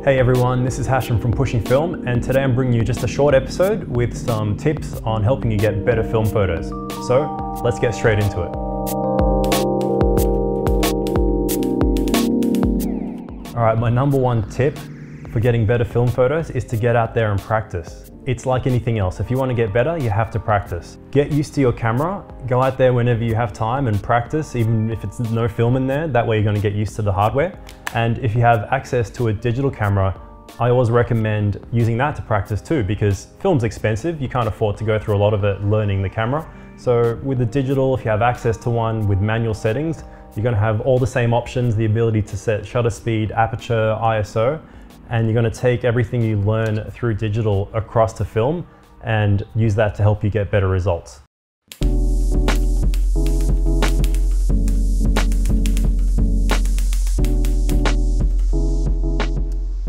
Hey everyone, this is Hashem from Pushing Film, and today I'm bringing you just a short episode with some tips on helping you get better film photos. So let's get straight into it. Alright, my number one tip for getting better film photos is to get out there and practice. It's like anything else. If you want to get better, you have to practice. Get used to your camera, go out there whenever you have time and practice, even if it's no film in there. That way you're going to get used to the hardware. And if you have access to a digital camera, I always recommend using that to practice too, because film's expensive. You can't afford to go through a lot of it learning the camera. So with the digital, if you have access to one with manual settings, you're going to have all the same options, the ability to set shutter speed, aperture, ISO, and you're going to take everything you learn through digital across to film and use that to help you get better results.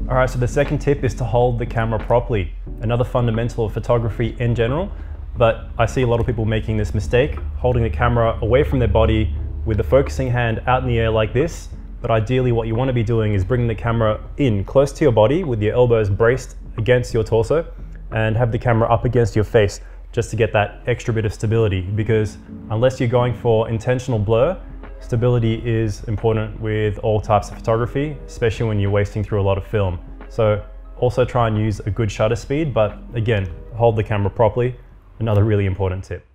Alright, so the second tip is to hold the camera properly. Another fundamental of photography in general, but I see a lot of people making this mistake, holding the camera away from their body with the focusing hand out in the air like this. But ideally what you want to be doing is bringing the camera in close to your body with your elbows braced against your torso and have the camera up against your face just to get that extra bit of stability, because unless you're going for intentional blur, stability is important with all types of photography, especially when you're wasting through a lot of film. So also try and use a good shutter speed, but again, hold the camera properly. Another really important tip.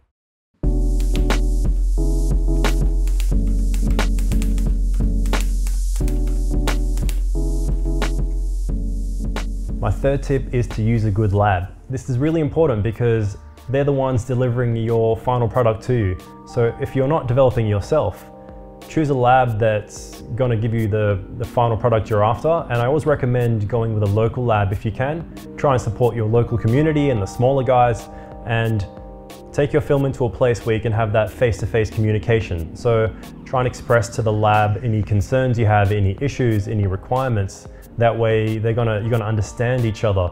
My third tip is to use a good lab. This is really important because they're the ones delivering your final product to you. So if you're not developing yourself, choose a lab that's going to give you the final product you're after. And I always recommend going with a local lab if you can. Try and support your local community and the smaller guys, and take your film into a place where you can have that face-to-face communication. So try and express to the lab any concerns you have, any issues, any requirements. That way you're gonna understand each other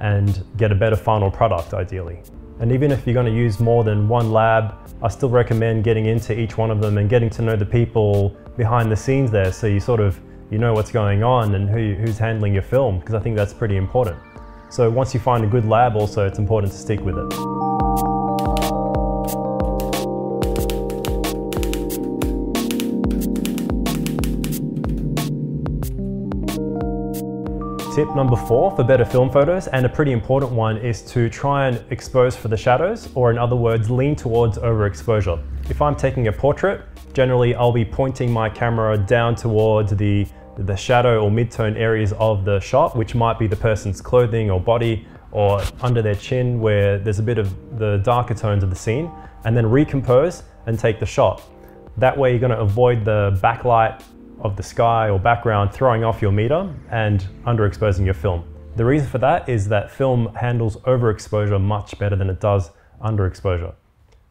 and get a better final product ideally. And even if you're gonna use more than one lab, I still recommend getting into each one of them and getting to know the people behind the scenes there, so you know what's going on and who's handling your film, because I think that's pretty important. So once you find a good lab also, it's important to stick with it. Tip number 4 for better film photos, and a pretty important one, is to try and expose for the shadows, or in other words, lean towards overexposure. If I'm taking a portrait, generally I'll be pointing my camera down towards the shadow or mid-tone areas of the shot, which might be the person's clothing or body, or under their chin where there's a bit of the darker tones of the scene, and then recompose and take the shot. That way you're going to avoid the backlight of the sky or background throwing off your meter and underexposing your film. The reason for that is that film handles overexposure much better than it does underexposure.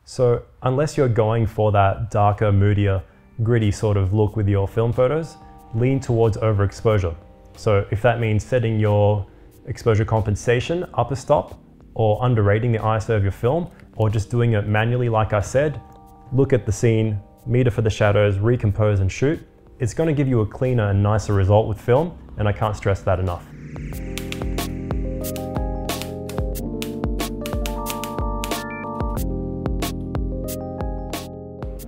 So unless you're going for that darker, moodier, gritty sort of look with your film photos, lean towards overexposure. So if that means setting your exposure compensation up a stop, or underrating the ISO of your film, or just doing it manually like I said, look at the scene, meter for the shadows, recompose and shoot. It's going to give you a cleaner and nicer result with film, and I can't stress that enough.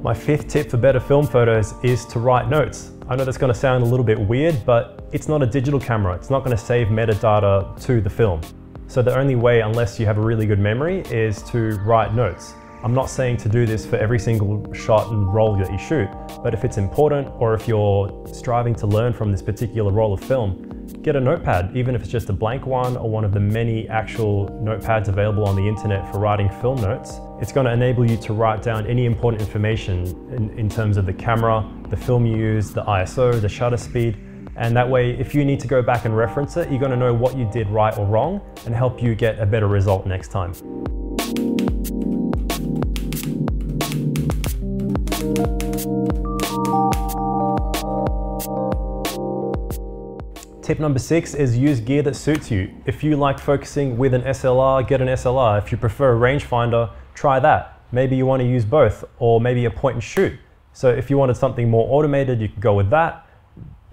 My 5th tip for better film photos is to write notes. I know that's going to sound a little bit weird, but it's not a digital camera. It's not going to save metadata to the film. So the only way, unless you have a really good memory, is to write notes. I'm not saying to do this for every single shot and roll that you shoot, but if it's important, or if you're striving to learn from this particular roll of film, get a notepad, even if it's just a blank one or one of the many actual notepads available on the internet for writing film notes. It's going to enable you to write down any important information in terms of the camera, the film you use, the ISO, the shutter speed, and that way if you need to go back and reference it, you're going to know what you did right or wrong and help you get a better result next time. Tip number 6 is use gear that suits you. If you like focusing with an SLR, get an SLR. If you prefer a rangefinder, try that. Maybe you want to use both, or maybe a point and shoot. So if you wanted something more automated, you could go with that.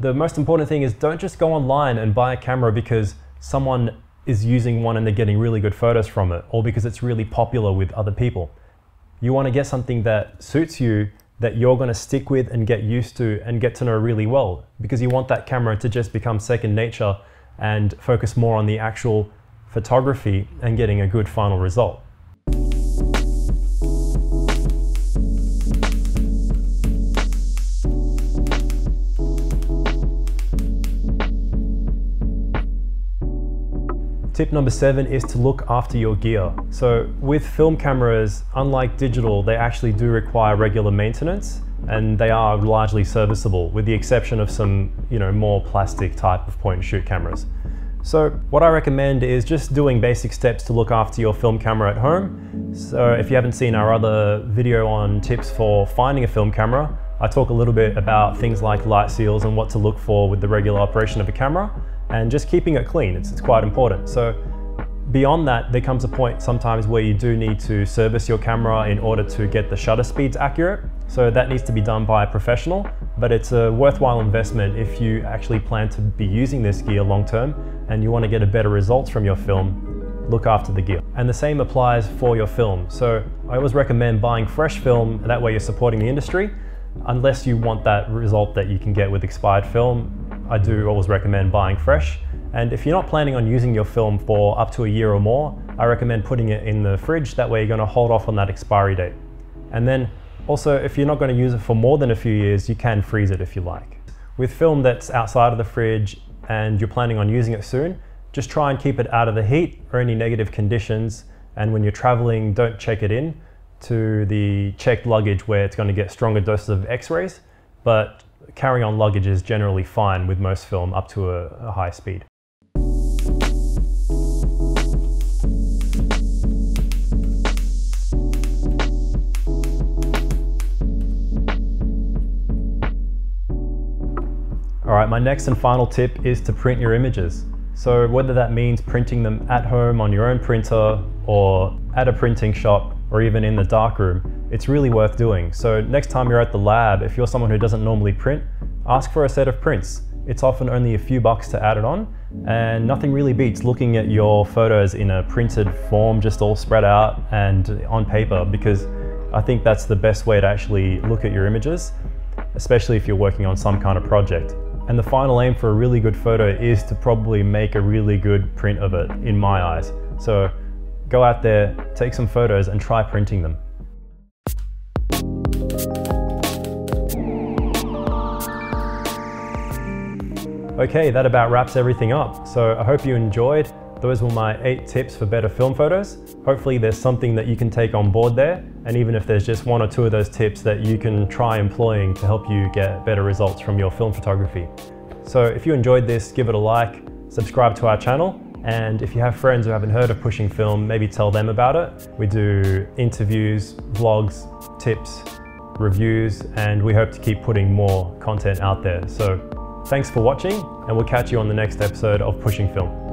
The most important thing is don't just go online and buy a camera because someone is using one and they're getting really good photos from it, or because it's really popular with other people. You want to get something that suits you, that you're going to stick with and get used to and get to know really well, because you want that camera to just become second nature and focus more on the actual photography and getting a good final result. Tip number 7 is to look after your gear. So with film cameras, unlike digital, they actually do require regular maintenance and they are largely serviceable with the exception of some, more plastic type of point and shoot cameras. So what I recommend is just doing basic steps to look after your film camera at home. So if you haven't seen our other video on tips for finding a film camera, I talk a little bit about things like light seals and what to look for with the regular operation of a camera. And just keeping it clean, it's quite important. So beyond that, there comes a point sometimes where you do need to service your camera in order to get the shutter speeds accurate. So that needs to be done by a professional, but it's a worthwhile investment if you actually plan to be using this gear long term and you want to get a better results from your film. Look after the gear. And the same applies for your film. So I always recommend buying fresh film, that way you're supporting the industry. Unless you want that result that you can get with expired film, I do always recommend buying fresh. And if you're not planning on using your film for up to a year or more, I recommend putting it in the fridge. That way you're going to hold off on that expiry date. And then also, if you're not going to use it for more than a few years, you can freeze it if you like. With film that's outside of the fridge and you're planning on using it soon, just try and keep it out of the heat or any negative conditions. And when you're traveling, don't check it in to the checked luggage where it's going to get stronger doses of X-rays, but carrying on luggage is generally fine with most film up to a high speed. All right, my next and final tip is to print your images. So whether that means printing them at home on your own printer or at a printing shop or even in the darkroom, it's really worth doing. So next time you're at the lab, if you're someone who doesn't normally print, ask for a set of prints. It's often only a few bucks to add it on, and nothing really beats looking at your photos in a printed form, just all spread out and on paper, because I think that's the best way to actually look at your images, especially if you're working on some kind of project. And the final aim for a really good photo is to probably make a really good print of it, in my eyes. So go out there, take some photos and try printing them. Okay, that about wraps everything up. So I hope you enjoyed. Those were my 8 tips for better film photos. Hopefully there's something that you can take on board there. And even if there's just 1 or 2 of those tips that you can try employing to help you get better results from your film photography. So if you enjoyed this, give it a like, subscribe to our channel. And if you have friends who haven't heard of Pushing Film, maybe tell them about it. We do interviews, vlogs, tips, reviews, and we hope to keep putting more content out there. So thanks for watching, and we'll catch you on the next episode of Pushing Film.